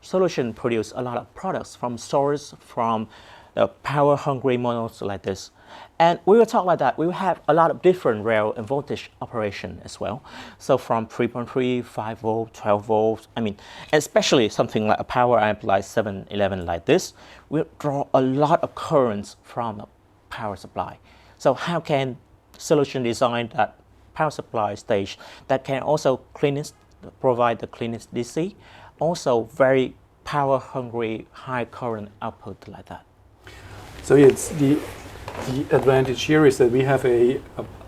Soulution produce a lot of products from source from the power-hungry models like this. And we will talk about that. We will have a lot of different rail and voltage operation as well. So from 3.3, 5 volt, 12 volts, especially something like a power amp like 711 like this, will draw a lot of currents from the power supply. So how can Soulution design that power supply stage that can also provide the cleanest DC, also very power-hungry, high current output like that? So it's the advantage here is that we have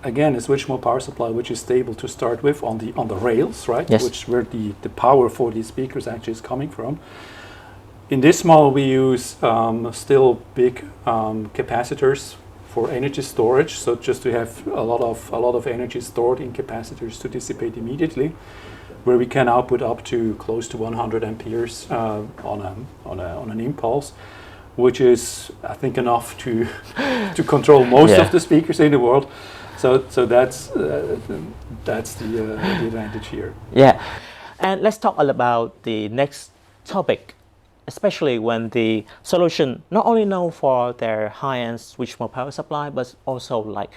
again a switch mode power supply which is stable to start with on the rails, right? Yes. Where the power for these speakers actually is coming from. In this model we use still big capacitors for energy storage, so just to have a lot of energy stored in capacitors to dissipate immediately, where we can output up to close to 100 amperes on an impulse, which is, I think, enough to control most of the speakers in the world. So that's the advantage here. Yeah, and let's talk about the next topic, especially when the Soulution not only known for their high-end switch mode power supply, but also like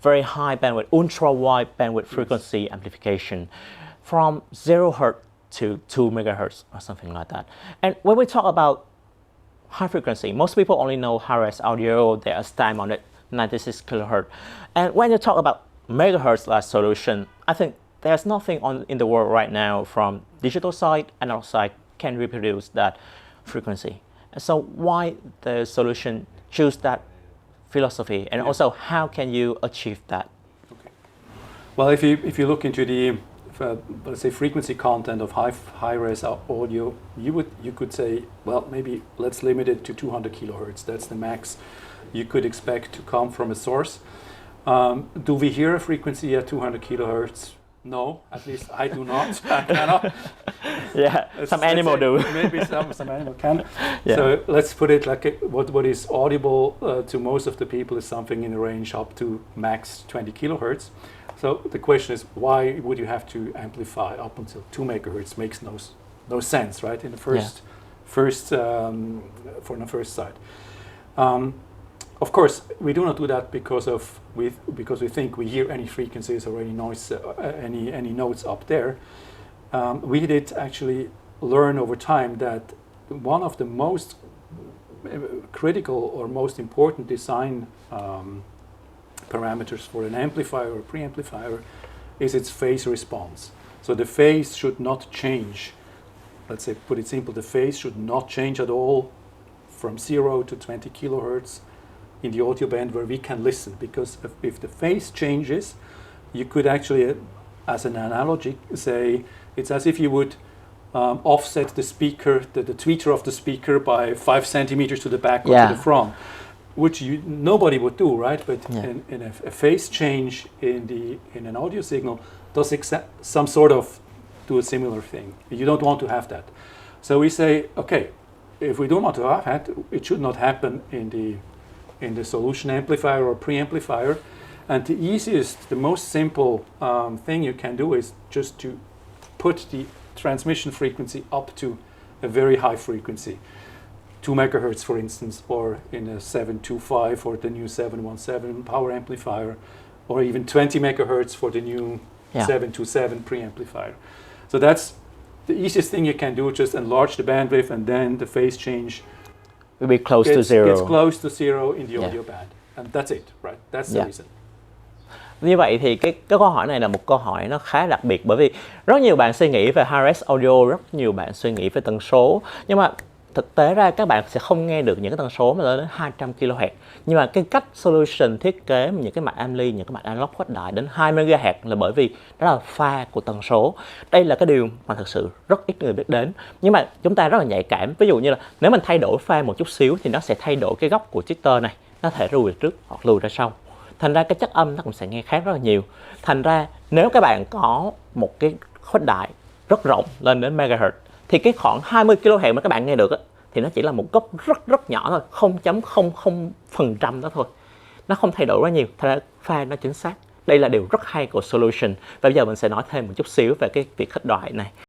very high bandwidth, ultra-wide bandwidth frequency amplification from 0 Hz to 2 MHz or something like that. And when we talk about high frequency, most people only know high-res audio, there's time on it, 96 kHz. And when you talk about megahertz like Soulution, I think there's nothing in the world right now from digital side, analog side can reproduce that frequency. And so why the Soulution choose that philosophy, and also how can you achieve that? Okay. Well, if you look into the let's say frequency content of high-res audio, you could say, well, maybe let's limit it to 200 kilohertz. That's the max you could expect to come from a source. Do we hear a frequency at 200 kilohertz? No, at least I do not. I cannot. Yeah, some animal do. Maybe some animal can. Yeah. So let's put it like what is audible to most of the people is something in the range up to max 20 kilohertz. So the question is, why would you have to amplify up until 2 megahertz? Makes no sense, right? In the first side. Of course, we do not do that because we think we hear any frequencies or any noise, any notes up there. We did actually learn over time that one of the most critical or most important design parameters for an amplifier or preamplifier is its phase response. So the phase should not change. Let's say, put it simple, the phase should not change at all from 0 to 20 kilohertz in the audio band where we can listen, because if the phase changes, you could actually, as an analogy, say it's as if you would offset the speaker, the tweeter of the speaker by 5 centimeters to the back or to the front, which nobody would do, right? But in a phase change in an audio signal does some sort of do a similar thing. You don't want to have that. So we say, okay, if we don't want to have that, it should not happen in the Soulution amplifier or preamplifier. And the easiest, the most simple thing you can do is just to put the transmission frequency up to a very high frequency, 2 megahertz, for instance, or in a 725 or the new 717 power amplifier, or even 20 megahertz for the new 727 preamplifier. So that's the easiest thing you can do, just enlarge the bandwidth, and then the phase change will be close to zero. Gets close to zero in the audio band. And that's it, right? That's the reason. Như vậy thì cái câu hỏi này là một câu hỏi nó khá đặc biệt, bởi vì rất nhiều bạn suy nghĩ về high-res audio, rất nhiều bạn suy nghĩ về tần số, nhưng mà thực tế ra các bạn sẽ không nghe được những cái tần số mà lên đến 200 kHz. Nhưng mà cái cách Soulution thiết kế những cái mạch ampli, những cái mạch analog khuếch đại đến 2 MHz là bởi vì đó là pha của tần số. Đây là cái điều mà thực sự rất ít người biết đến. Nhưng mà chúng ta rất là nhạy cảm. Ví dụ như là nếu mình thay đổi pha một chút xíu thì nó sẽ thay đổi cái góc của tweeter này, nó thể lùi ra trước hoặc lùi ra sau. Thành ra cái chất âm nó cũng sẽ nghe khác rất là nhiều. Thành ra nếu các bạn có một cái khuếch đại rất rộng lên đến megahertz thì cái khoảng 20 kHz mà các bạn nghe được thì nó chỉ là một góc rất nhỏ thôi, 0.00% đó thôi. Nó không thay đổi quá nhiều, thành ra pha nó chính xác. Đây là điều rất hay của Soulution. Và bây giờ mình sẽ nói thêm một chút xíu về cái việc khuếch đại này.